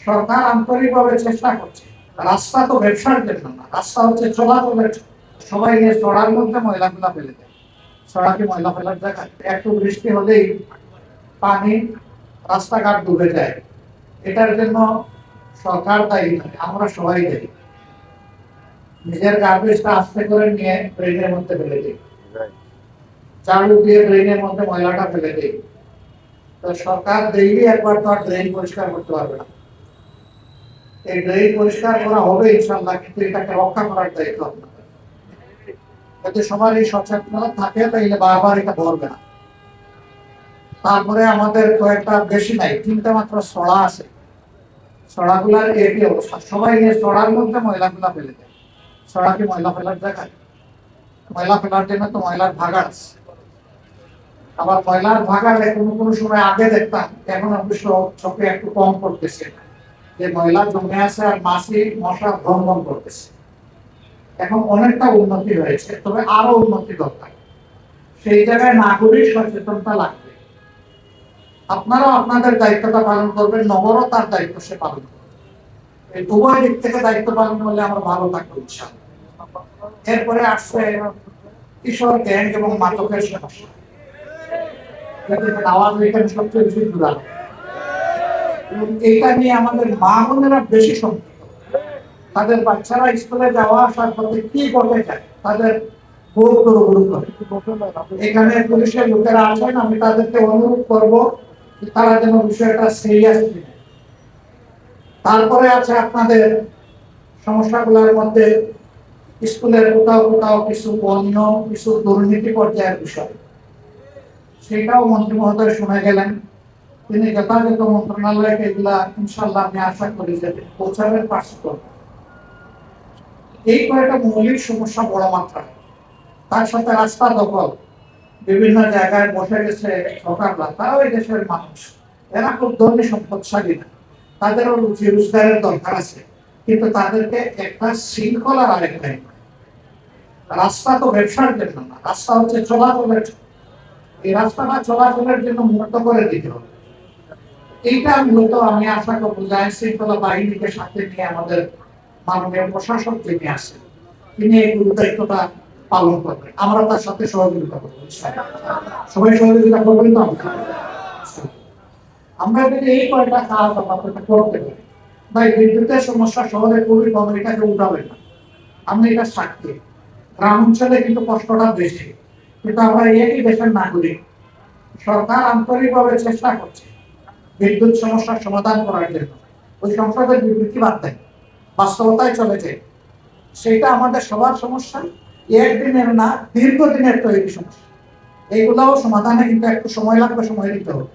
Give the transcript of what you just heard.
সরকার আন্তরিকভাবে চেষ্টা করছে। রাস্তা তো ব্যবসার জন্য না, রাস্তা হচ্ছে চলাচলের। সবাই নিয়ে চড়ার মধ্যে ময়লাগুলা ফেলে দেয়। সড়কে ময়লা ফেলার জায়গায় একটু বৃষ্টি হলেই পানি, রাস্তাঘাট ডুবে যায়। এটার জন্য সরকার দায়ী নয়, আমরা সবাই দায়ী। নিজের গার্বেজটা আস্তে করে নিয়ে ড্রেনের মধ্যে ফেলে দিই, চালু দিয়ে ড্রেনের মধ্যে ময়লাটা ফেলে দিই। তো সরকার ডেইলি একবার তো আর ড্রেন পরিষ্কার করতে পারবে না। এই ড্রেন পরিষ্কার করা হবে ইনশাল্লাহ, কিন্তু এটাকে রক্ষা করার দায়িত্ব আপনাদের। যদি সবার এই সচেতনতা থাকে তাইলে বারবার এটা ভরবে না। তারপরে আমাদের কয়েকটা বেশি নাই, 3টা মাত্র সড়া আছে। সড়াগুলার একই অবস্থা, সবাই নিয়ে সড়ার মধ্যে ময়লাগুলা ফেলে দেয়। সড়াকে ময়লা ফেলার জায়গায়, ময়লা ফেলার জন্য তো ময়লার ভাগাড় আছে। আবার ময়লার ভাগাড়ে কোনো কোনো সময় আগে দেখতাম, এখন অবশ্য চোখে একটু কম পড়তেছে, যে ময়লা জমে আছে আর মাছি মশা ভ্রমণ করতেছে। এখন অনেকটা উন্নতি হয়েছে, তবে আরো উন্নতি দরকার। সেই জায়গায় নাগরিক সচেতনতা লাগবে। আপনারাও আপনাদের দায়িত্বটা পালন করবেন, নগরও তার দায়িত্ব সে পালন করবে। এই উভয় দিক থেকে দায়িত্ব পালন করলে আমরা ভালো থাকবো ইনশাআল্লাহ। এরপরে আসছে কিশোর গ্যাং এবং মাদকের সমস্যা। আওয়াজ এখানে সবচেয়ে বেশি জোরালো। এইটা নিয়ে আমাদের মা বোনেরা বেশি সম্পৃক্ত। তাদের বাচ্চারা স্কুলে যাওয়া আসার পথে কি করতে চায়, তাদের এখানে পুলিশের লোকেরা আছেন, আমি তাদেরকে অনুরোধ করব তারা যেন বিষয়টা সিরিয়াস নেয়। তারপরে আছে আপনাদের সমস্যাগুলোর মধ্যে স্কুলের কোথাও কোথাও কিছু অনিয়ম, কিছু দুর্নীতি পর্যায়ের বিষয়, সেটাও মন্ত্রী মহোদয় শুনে গেলেন। তিনি যথাযথ মন্ত্রণালয়কে এগুলা ইনশাল্লাহ আমি আশা করি যে পৌঁছাবেন, পাশ করবেন। এই কয়েকটা মৌলিক সমস্যা বড় মাত্রায়। তার সাথে রাস্তা দখল, বিভিন্ন জায়গায় বসে গেছে সরকাররা, তারাও এই দেশের মানুষ, এরা খুব ধনী সম্পদশালী না, তাদেরও রুচি রোজগারের দরকার আছে, কিন্তু তাদেরকে একটা শৃঙ্খলার আরেক নাই। রাস্তা তো ব্যবসার জন্য না, রাস্তা হচ্ছে চলাচলের। এই রাস্তাটা চলাচলের জন্য মুক্ত করে দিতে হবে। এইটা মূলত আমি আশা করবো যে আইন শৃঙ্খলা বাহিনীকে সাথে নিয়ে আমাদের মাননীয় প্রশাসক যিনি আছেন, তিনি এই গুরু দায়িত্বটা পালন করবেন। আমরা তার সাথে সহযোগিতা করবো, সবাই সহযোগিতা করবেন। তো আমরা যদি এই কয়টা কাজ আমরা করতে পারি, ভাই বিদ্যুতের সমস্যা শহরে খুবই কম, এটাকে উঠাবেন না। আমি এটা সাক্ষী, গ্রাম অঞ্চলে কিন্তু কষ্টটা বেশি, কিন্তু আমরা একই দেশের নাগরিক। সরকার আন্তরিকভাবে চেষ্টা করছে বিদ্যুৎ সমস্যার সমাধান করার জন্য। ওই সংসদের বিবৃতি বাদ দেয়, বাস্তবতায় চলে যায়। সেটা আমাদের সবার সমস্যা, একদিনের না দীর্ঘদিনের তৈরি সমস্যা। এইগুলাও সমাধানে কিন্তু একটু সময় লাগবে, সময় দিতে হবে।